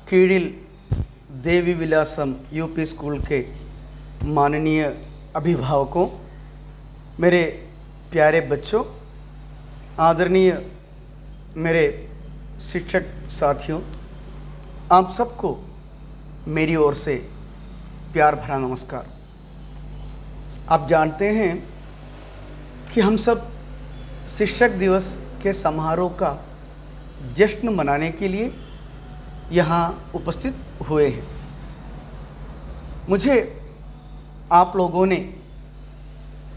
कीड़िल देवी विलासम UP school के माननीय अभिभावकों, मेरे प्यारे बच्चों, आदरणीय मेरे शिक्षक साथियों, आप सबको मेरी ओर से प्यार भरा नमस्कार। आप जानते हैं कि हम सब शिक्षक दिवस के समारोह का जश्न मनाने के लिए यहाँ उपस्थित हुए हैं। मुझे आप लोगों ने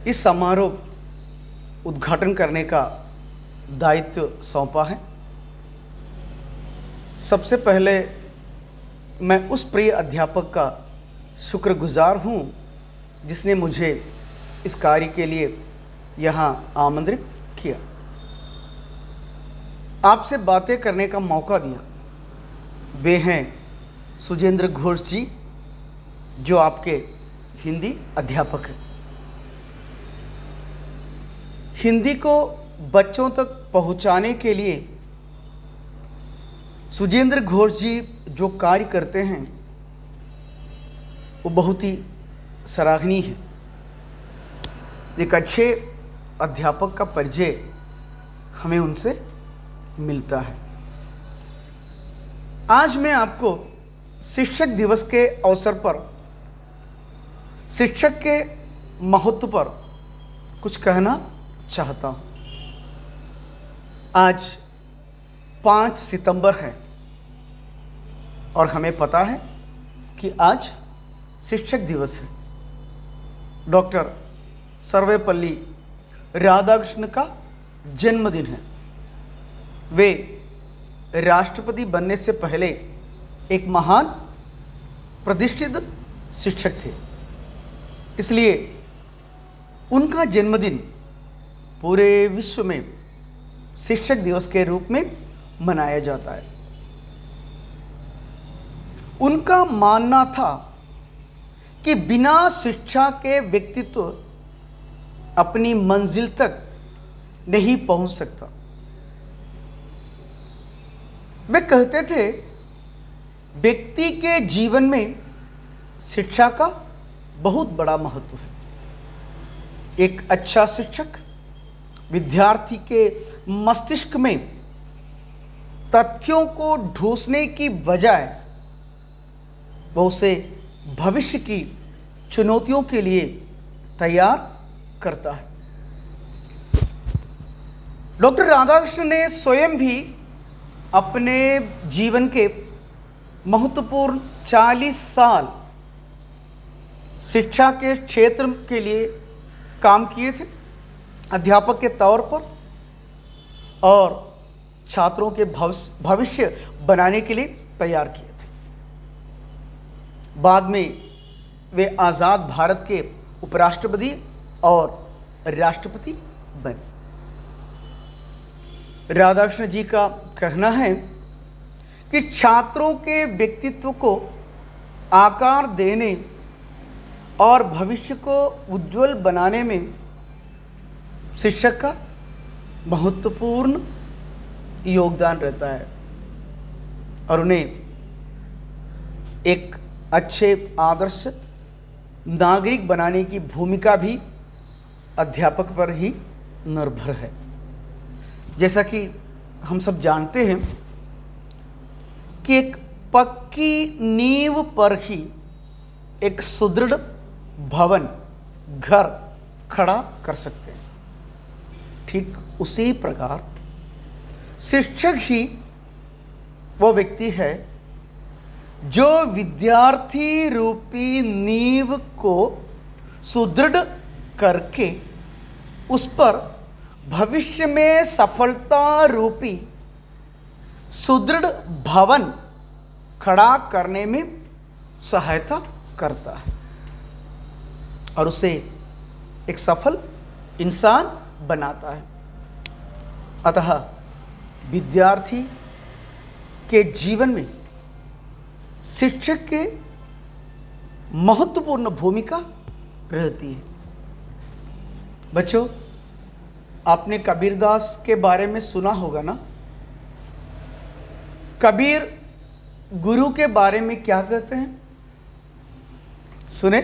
इस समारोह उद्घाटन करने का दायित्व सौंपा है। सबसे पहले मैं उस प्रिय अध्यापक का शुक्रगुजार हूँ जिसने मुझे इस कार्य के लिए यहाँ आमंत्रित किया, आपसे बातें करने का मौका दिया। वे हैं सुजेंद्र घोष जी, जो आपके हिंदी अध्यापक हैं। हिंदी को बच्चों तक पहुंचाने के लिए सुजेंद्र घोष जी जो कार्य करते हैं वो बहुत ही सराहनीय है। एक अच्छे अध्यापक का परिचय हमें उनसे मिलता है। आज मैं आपको शिक्षक दिवस के अवसर पर शिक्षक के महत्व पर कुछ कहना चाहता हूं। आज 5 सितंबर है और हमें पता है कि आज शिक्षक दिवस है। डॉक्टर सर्वपल्ली राधाकृष्णन का जन्मदिन है। वे राष्ट्रपति बनने से पहले एक महान प्रतिष्ठित शिक्षक थे, इसलिए उनका जन्मदिन पूरे विश्व में शिक्षक दिवस के रूप में मनाया जाता है। उनका मानना था कि बिना शिक्षा के व्यक्तित्व अपनी मंजिल तक नहीं पहुंच सकता। वे कहते थे, व्यक्ति के जीवन में शिक्षा का बहुत बड़ा महत्व है। एक अच्छा शिक्षक विद्यार्थी के मस्तिष्क में तथ्यों को ढूंढने की बजाय वो उसे भविष्य की चुनौतियों के लिए तैयार करता है। डॉक्टर राधाकृष्णन ने स्वयं भी अपने जीवन के महत्वपूर्ण 40 साल शिक्षा के क्षेत्र के लिए काम किए थे, अध्यापक के तौर पर, और छात्रों के भविष्य बनाने के लिए तैयार किए थे। बाद में वे आज़ाद भारत के उपराष्ट्रपति और राष्ट्रपति बने। राधाकृष्ण जी का कहना है कि छात्रों के व्यक्तित्व को आकार देने और भविष्य को उज्जवल बनाने में शिक्षक का महत्वपूर्ण योगदान रहता है और उन्हें एक अच्छे आदर्श नागरिक बनाने की भूमिका भी अध्यापक पर ही निर्भर है। जैसा कि हम सब जानते हैं कि एक पक्की नींव पर ही एक सुदृढ़ भवन, घर खड़ा कर सकते हैं। ठीक उसी प्रकार शिक्षक ही वो व्यक्ति है जो विद्यार्थी रूपी नींव को सुदृढ़ करके उस पर भविष्य में सफलता रूपी सुदृढ़ भवन खड़ा करने में सहायता करता है और उसे एक सफल इंसान बनाता है। अतः विद्यार्थी के जीवन में शिक्षक के महत्वपूर्ण भूमिका रहती है। बच्चों, आपने कबीरदास के बारे में सुना होगा ना। कबीर गुरु के बारे में क्या कहते हैं, सुने।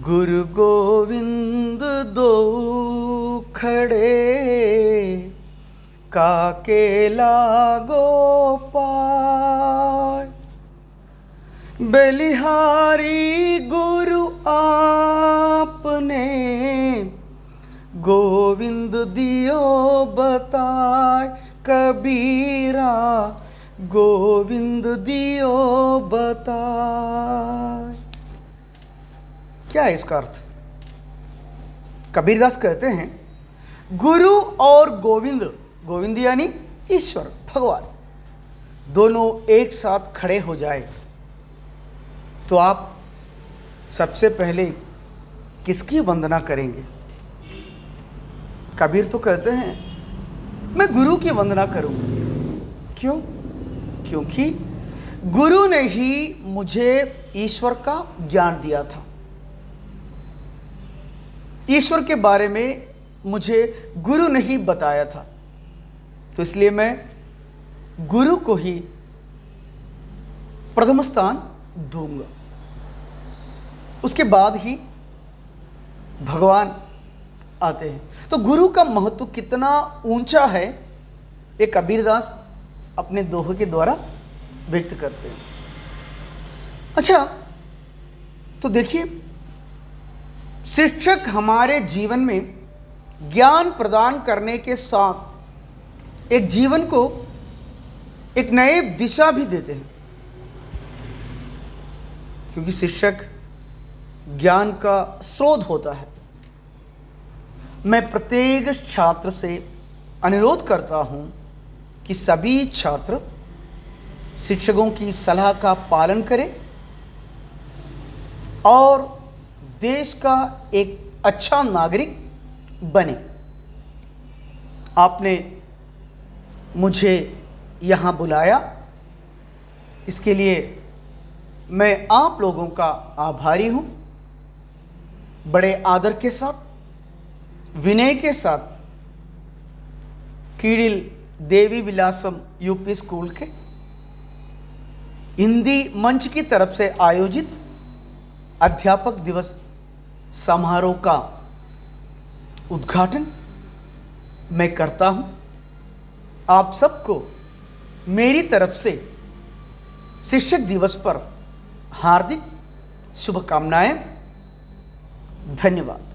गुरु गोविंद दो खड़े, काके लागो पाय। बलिहारी गुरु आपने, गोविंद दियो बताय। कबीरा गोविंद दियो बताय। क्या है इसका अर्थ? कबीरदास कहते हैं गुरु और गोविंद, गोविंद यानी ईश्वर भगवान, दोनों एक साथ खड़े हो जाए तो आप सबसे पहले किसकी वंदना करेंगे? कबीर तो कहते हैं मैं गुरु की वंदना करूंगा। क्यों? क्योंकि गुरु ने ही मुझे ईश्वर का ज्ञान दिया था, ईश्वर के बारे में मुझे गुरु ने ही बताया था, तो इसलिए मैं गुरु को ही प्रथम स्थान दूंगा, उसके बाद ही भगवान आते हैं। तो गुरु का महत्व कितना ऊंचा है ये कबीरदास अपने दोहे के द्वारा व्यक्त करते हैं। अच्छा, तो देखिए, शिक्षक हमारे जीवन में ज्ञान प्रदान करने के साथ एक जीवन को एक नए दिशा भी देते हैं, क्योंकि शिक्षक ज्ञान का स्रोत होता है। मैं प्रत्येक छात्र से अनुरोध करता हूं कि सभी छात्र शिक्षकों की सलाह का पालन करें और देश का एक अच्छा नागरिक बने। आपने मुझे यहाँ बुलाया, इसके लिए मैं आप लोगों का आभारी हूँ। बड़े आदर के साथ, विनय के साथ कीड़िल देवी विलासम यूपी स्कूल के हिंदी मंच की तरफ से आयोजित अध्यापक दिवस समारोह का उद्घाटन मैं करता हूं। आप सबको मेरी तरफ से शिक्षक दिवस पर हार्दिक शुभकामनाएं। धन्यवाद।